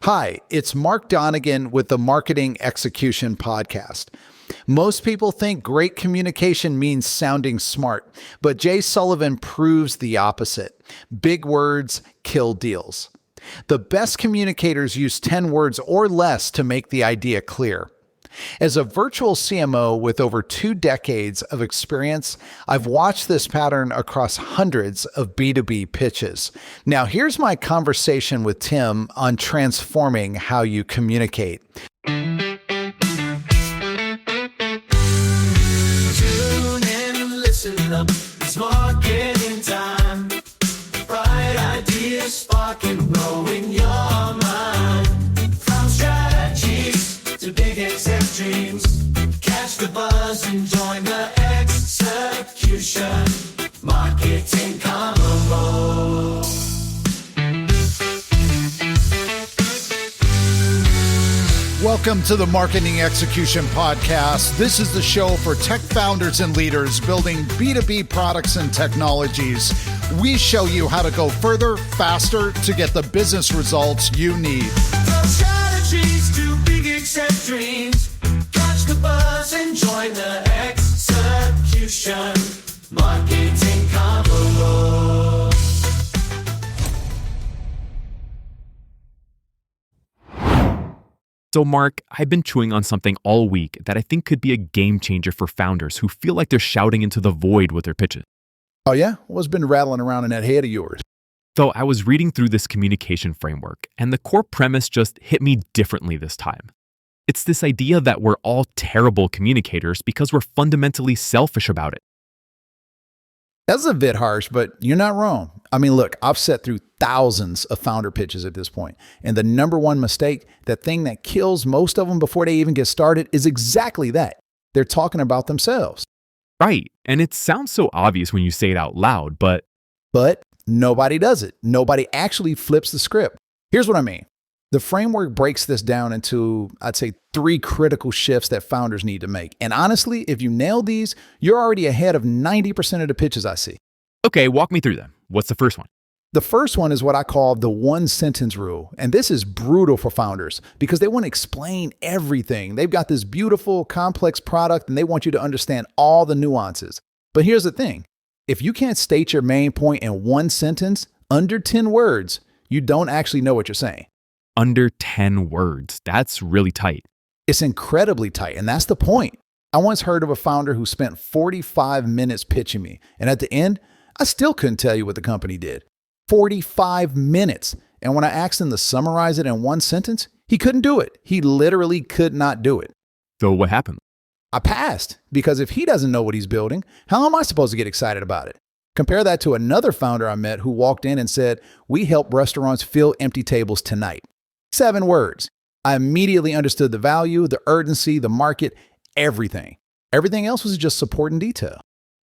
Hi, it's Mark Donegan with the Marketing Execution Podcast. Most people think great communication means sounding smart, but Jay Sullivan proves the opposite. Big words kill deals. The best communicators use 10 words or less to make the idea clear. As a virtual CMO with over 2 decades of experience, I've watched this pattern across hundreds of B2B pitches. Now, here's my conversation with Tim on transforming how you communicate. Tune in, listen up, it's marketing time. Bright ideas sparking, blowing your mind. From strategies to big exec dreams, catch the buzz and join the execution. Marketing Convo. Welcome to the Marketing Execution Podcast. This is the show for tech founders and leaders building B2B products and technologies. We show you how to go further, faster to get the business results you need. From strategies to big exec dreams, catch the buzz and join the execution. Marketing Convo. So Mark, I've been chewing on something all week that I think could be a game changer for founders who feel like they're shouting into the void with their pitches. Oh yeah? What's been rattling around in that head of yours? So I was reading through this communication framework, and the core premise just hit me differently this time. It's this idea that we're all terrible communicators because we're fundamentally selfish about it. That's a bit harsh, but you're not wrong. I mean, look, I've sat through thousands of founder pitches at this point, and the number one mistake, that thing that kills most of them before they even get started, is exactly that. They're talking about themselves. Right, and it sounds so obvious when you say it out loud, but nobody does it. Nobody actually flips the script. Here's what I mean. The framework breaks this down into, I'd say, 3 critical shifts that founders need to make. And honestly, if you nail these, you're already ahead of 90% of the pitches I see. Okay, walk me through them. What's the first one? The first one is what I call the one sentence rule. And this is brutal for founders because they want to explain everything. They've got this beautiful, complex product and they want you to understand all the nuances. But here's the thing. If you can't state your main point in one sentence, under 10 words, you don't actually know what you're saying. Under 10 words. That's really tight. It's incredibly tight, and that's the point. I once heard of a founder who spent 45 minutes pitching me, and at the end, I still couldn't tell you what the company did. 45 minutes. And when I asked him to summarize it in one sentence, he couldn't do it. He literally could not do it. So what happened? I passed, because if he doesn't know what he's building, how am I supposed to get excited about it? Compare that to another founder I met who walked in and said, "We help restaurants fill empty tables tonight." 7 words. I immediately understood the value, the urgency, the market, everything. Everything else was just support and detail.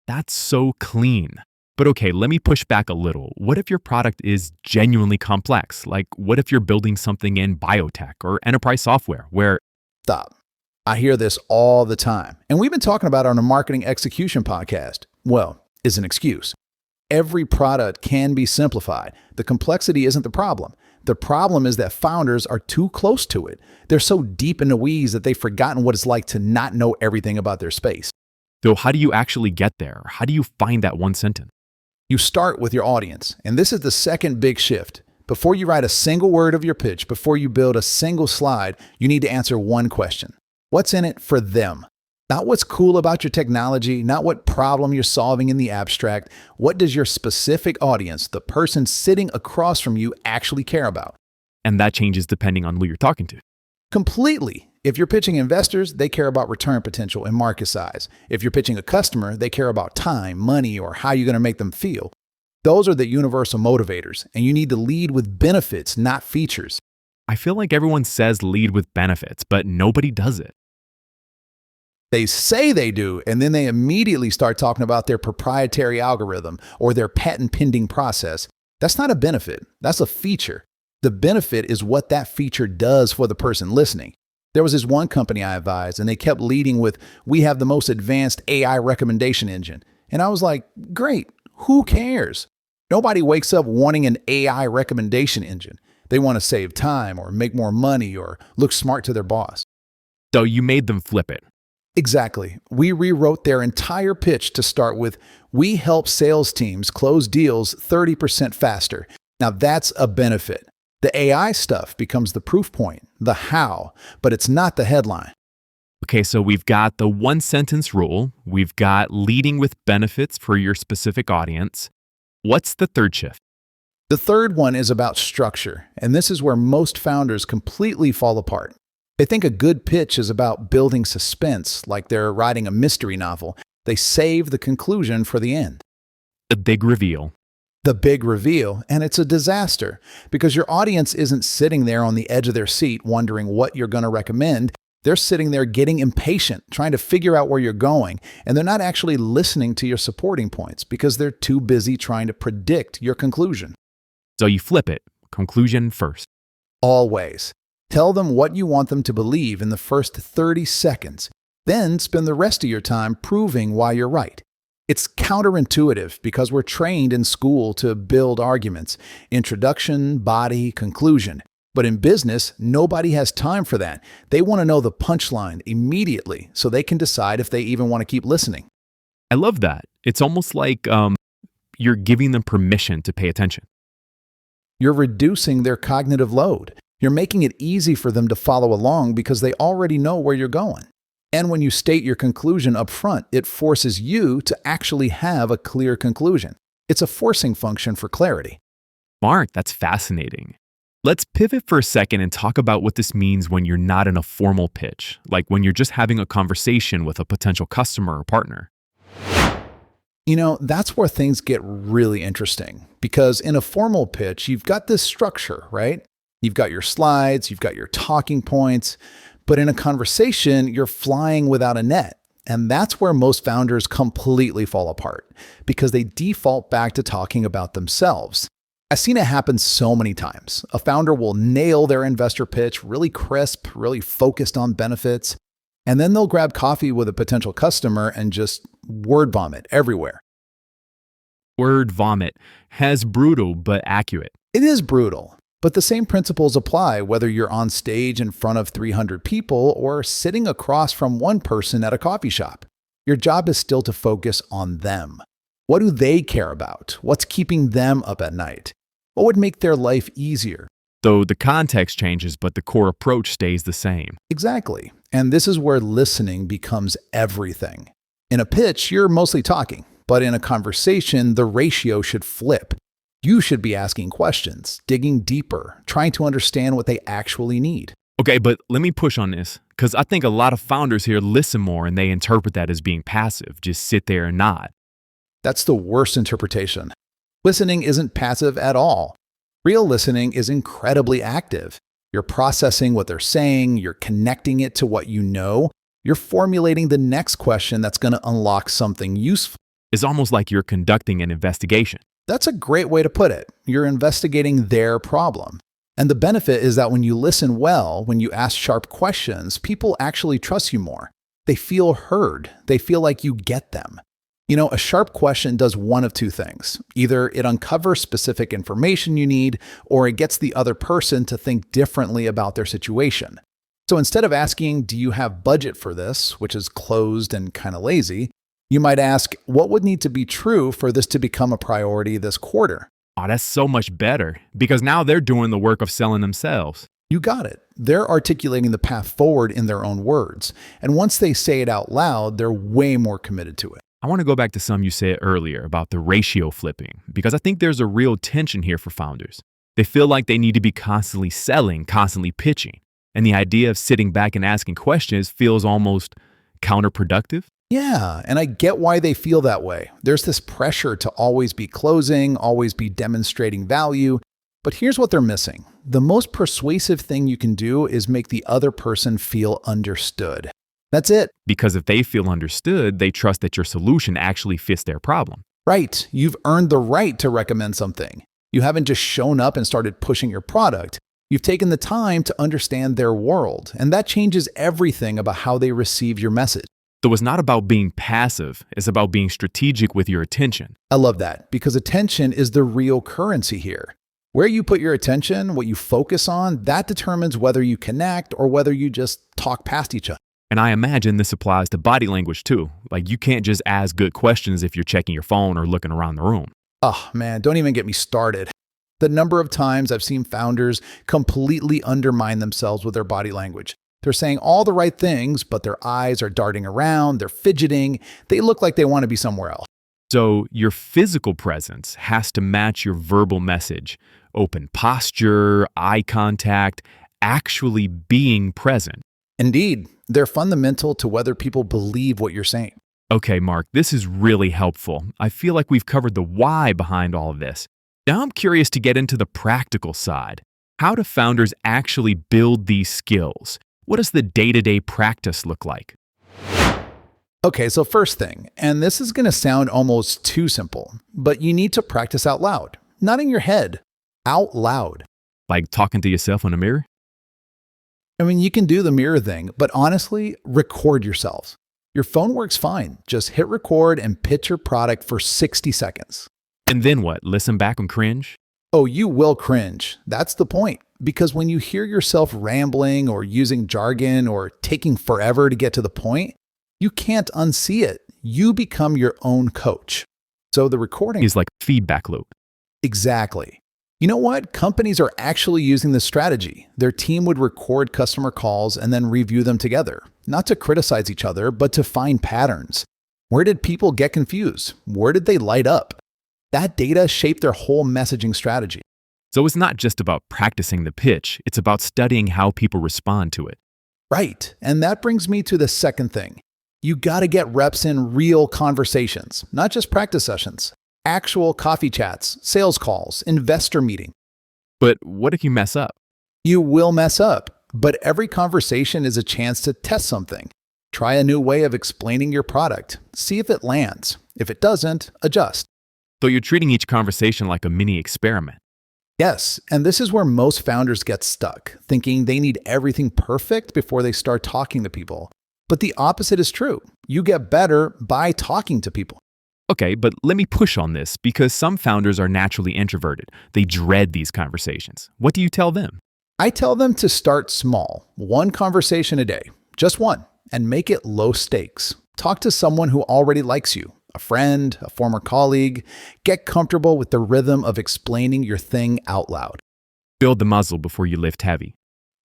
That's so clean. But okay, let me push back a little. What if your product is genuinely complex? Like, what if you're building something in biotech or enterprise software where... Stop. I hear this all the time. And we've been talking about it on the Marketing Execution Podcast. Well, it's an excuse. Every product can be simplified. The complexity isn't the problem. The problem is that founders are too close to it. They're so deep in the weeds that they've forgotten what it's like to not know everything about their space. So how do you actually get there? How do you find that one sentence? You start with your audience. And this is the second big shift. Before you write a single word of your pitch, before you build a single slide, you need to answer one question. What's in it for them? Not what's cool about your technology, not what problem you're solving in the abstract. What does your specific audience, the person sitting across from you, actually care about? And that changes depending on who you're talking to. Completely. If you're pitching investors, they care about return potential and market size. If you're pitching a customer, they care about time, money, or how you're going to make them feel. Those are the universal motivators, and you need to lead with benefits, not features. I feel like everyone says lead with benefits, but nobody does it. They say they do, and then they immediately start talking about their proprietary algorithm or their patent pending process. That's not a benefit. That's a feature. The benefit is what that feature does for the person listening. There was this one company I advised, and they kept leading with, "We have the most advanced AI recommendation engine." And I was like, great, who cares? Nobody wakes up wanting an AI recommendation engine. They want to save time or make more money or look smart to their boss. So you made them flip it. Exactly. We rewrote their entire pitch to start with, "We help sales teams close deals 30% faster." Now that's a benefit. The AI stuff becomes the proof point, the how, but it's not the headline. Okay, so we've got the one sentence rule. We've got leading with benefits for your specific audience. What's the third shift? The third one is about structure, and this is where most founders completely fall apart. They think a good pitch is about building suspense, like they're writing a mystery novel. They save the conclusion for the end. The big reveal. The big reveal, and it's a disaster because your audience isn't sitting there on the edge of their seat wondering what you're going to recommend. They're sitting there getting impatient, trying to figure out where you're going, and they're not actually listening to your supporting points because they're too busy trying to predict your conclusion. So you flip it. Conclusion first. Always. Tell them what you want them to believe in the first 30 seconds. Then spend the rest of your time proving why you're right. It's counterintuitive because we're trained in school to build arguments: introduction, body, conclusion. But in business, nobody has time for that. They want to know the punchline immediately so they can decide if they even want to keep listening. I love that. It's almost like you're giving them permission to pay attention. You're reducing their cognitive load. You're making it easy for them to follow along because they already know where you're going. And when you state your conclusion up front, it forces you to actually have a clear conclusion. It's a forcing function for clarity. Mark, that's fascinating. Let's pivot for a second and talk about what this means when you're not in a formal pitch, like when you're just having a conversation with a potential customer or partner. You know, that's where things get really interesting because in a formal pitch, you've got this structure, right? You've got your slides, you've got your talking points, but in a conversation, you're flying without a net. And that's where most founders completely fall apart because they default back to talking about themselves. I've seen it happen so many times. A founder will nail their investor pitch really crisp, really focused on benefits, and then they'll grab coffee with a potential customer and just word vomit everywhere. Word vomit has brutal but accurate. It is brutal, but the same principles apply whether you're on stage in front of 300 people or sitting across from one person at a coffee shop. Your job is still to focus on them. What do they care about? What's keeping them up at night? What would make their life easier? So the context changes, but the core approach stays the same. Exactly. And this is where listening becomes everything. In a pitch, you're mostly talking, but in a conversation, the ratio should flip. You should be asking questions, digging deeper, trying to understand what they actually need. Okay, but let me push on this, because I think a lot of founders here listen more and they interpret that as being passive, just sit there and nod. That's the worst interpretation. Listening isn't passive at all. Real listening is incredibly active. You're processing what they're saying, you're connecting it to what you know, you're formulating the next question that's going to unlock something useful. It's almost like you're conducting an investigation. That's a great way to put it. You're investigating their problem. And the benefit is that when you listen well, when you ask sharp questions, people actually trust you more. They feel heard. They feel like you get them. You know, a sharp question does one of two things. Either it uncovers specific information you need, or it gets the other person to think differently about their situation. So instead of asking, "Do you have budget for this?" which is closed and kind of lazy, you might ask, "What would need to be true for this to become a priority this quarter?" Oh, that's so much better, because now they're doing the work of selling themselves. You got it. They're articulating the path forward in their own words. And once they say it out loud, they're way more committed to it. I want to go back to something you said earlier about the ratio flipping, because I think there's a real tension here for founders. They feel like they need to be constantly selling, constantly pitching. And the idea of sitting back and asking questions feels almost counterproductive. Yeah, and I get why they feel that way. There's this pressure to always be closing, always be demonstrating value. But here's what they're missing. The most persuasive thing you can do is make the other person feel understood. That's it. Because if they feel understood, they trust that your solution actually fits their problem. Right. You've earned the right to recommend something. You haven't just shown up and started pushing your product. You've taken the time to understand their world, and that changes everything about how they receive your message. So it's not about being passive, it's about being strategic with your attention. I love that because attention is the real currency here. Where you put your attention, what you focus on, that determines whether you connect or whether you just talk past each other. And I imagine this applies to body language too. Like you can't just ask good questions if you're checking your phone or looking around the room. Oh man, don't even get me started. The number of times I've seen founders completely undermine themselves with their body language. They're saying all the right things, but their eyes are darting around, they're fidgeting, they look like they want to be somewhere else. So your physical presence has to match your verbal message. Open posture, eye contact, actually being present. Indeed, they're fundamental to whether people believe what you're saying. Okay, Mark, this is really helpful. I feel like we've covered the why behind all of this. Now I'm curious to get into the practical side. How do founders actually build these skills? What does the day-to-day practice look like? Okay, so first thing, and this is going to sound almost too simple, but you need to practice out loud, not in your head, out loud. Like talking to yourself in a mirror? I mean, you can do the mirror thing, but honestly, record yourselves. Your phone works fine. Just hit record and pitch your product for 60 seconds. And then what? Listen back and cringe? Oh, you will cringe. That's the point. Because when you hear yourself rambling or using jargon or taking forever to get to the point, you can't unsee it. You become your own coach. So the recording Is like feedback loop. Exactly. You know what? Companies are actually using this strategy. Their team would record customer calls and then review them together, not to criticize each other, but to find patterns. Where did people get confused? Where did they light up? That data shaped their whole messaging strategy. So it's not just about practicing the pitch, it's about studying how people respond to it. Right. And that brings me to the second thing. You got to get reps in real conversations, not just practice sessions. Actual coffee chats, sales calls, investor meeting. But what if you mess up? You will mess up, but every conversation is a chance to test something. Try a new way of explaining your product. See if it lands. If it doesn't, adjust. So you're treating each conversation like a mini experiment. Yes, and this is where most founders get stuck, thinking they need everything perfect before they start talking to people. But the opposite is true. You get better by talking to people. Okay, but let me push on this because some founders are naturally introverted. They dread these conversations. What do you tell them? I tell them to start small, one conversation a day, just one, and make it low stakes. Talk to someone who already likes you, a friend, a former colleague. Get comfortable with the rhythm of explaining your thing out loud. Build the muscle before you lift heavy.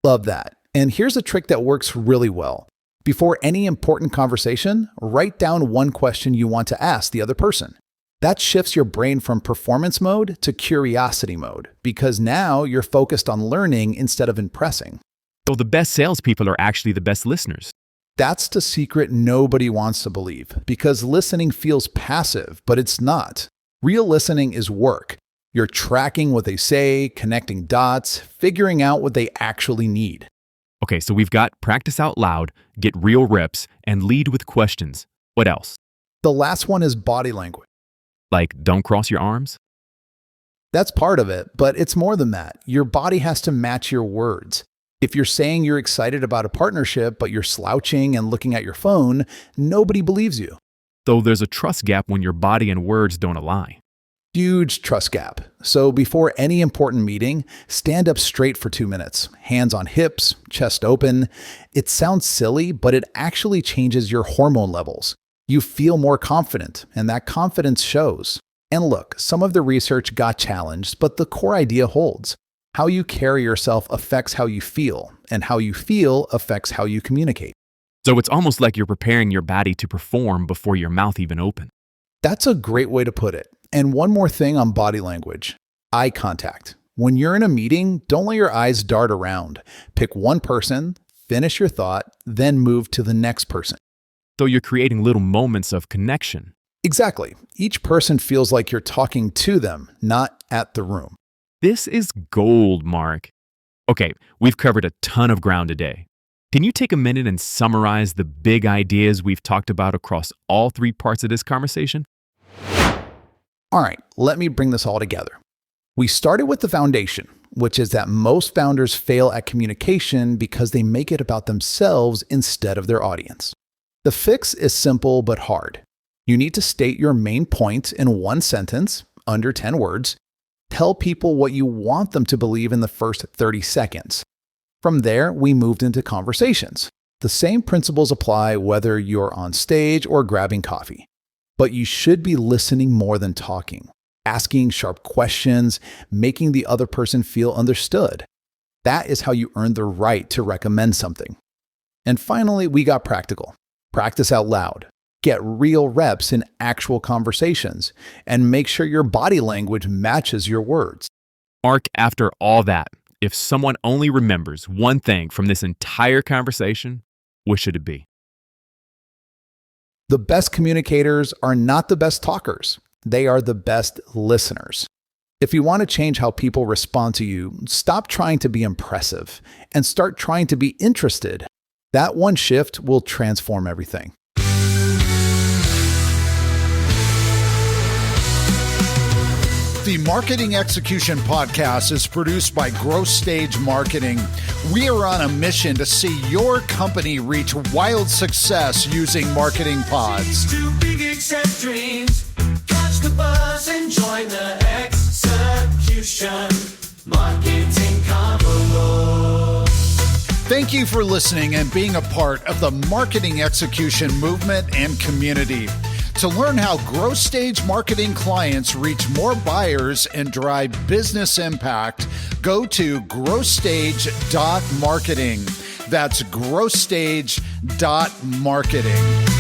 Love that. And here's a trick that works really well. Before any important conversation, write down one question you want to ask the other person. That shifts your brain from performance mode to curiosity mode, because now you're focused on learning instead of impressing. So the best salespeople are actually the best listeners. That's the secret nobody wants to believe, because listening feels passive, but it's not. Real listening is work. You're tracking what they say, connecting dots, figuring out what they actually need. Okay, so we've got practice out loud, get real reps, and lead with questions. What else? The last one is body language. Like, don't cross your arms? That's part of it, but it's more than that. Your body has to match your words. If you're saying you're excited about a partnership, but you're slouching and looking at your phone, nobody believes you. So there's a trust gap when your body and words don't align. Huge trust gap. So before any important meeting, stand up straight for 2 minutes, hands on hips, chest open. It sounds silly, but it actually changes your hormone levels. You feel more confident, and that confidence shows. And look, some of the research got challenged, but the core idea holds. How you carry yourself affects how you feel, and how you feel affects how you communicate. So it's almost like you're preparing your body to perform before your mouth even opens. That's a great way to put it. And one more thing on body language, eye contact. When you're in a meeting, don't let your eyes dart around. Pick one person, finish your thought, then move to the next person. So you're creating little moments of connection. Exactly. Each person feels like you're talking to them, not at the room. This is gold, Mark. Okay, we've covered a ton of ground today. Can you take a minute and summarize the big ideas we've talked about across all 3 parts of this conversation? All right, let me bring this all together. We started with the foundation, which is that most founders fail at communication because they make it about themselves instead of their audience. The fix is simple but hard. You need to state your main point in one sentence, under 10 words. Tell people what you want them to believe in the first 30 seconds. From there, we moved into conversations. The same principles apply whether you're on stage or grabbing coffee. But you should be listening more than talking, asking sharp questions, making the other person feel understood. That is how you earn the right to recommend something. And finally, we got practical. Practice out loud. Get real reps in actual conversations, and make sure your body language matches your words. Mark, after all that, if someone only remembers one thing from this entire conversation, what should it be? The best communicators are not the best talkers. They are the best listeners. If you want to change how people respond to you, stop trying to be impressive and start trying to be interested. That one shift will transform everything. The Marketing Execution Podcast is produced by Growth Stage Marketing. We are on a mission to see your company reach wild success using marketing pods. Too big, accept dreams. Catch the buzz and join the execution. Marketing Convo. Thank you for listening and being a part of the marketing execution movement and community. To learn how growth stage marketing clients reach more buyers and drive business impact, go to growthstage.marketing. That's growthstage.marketing.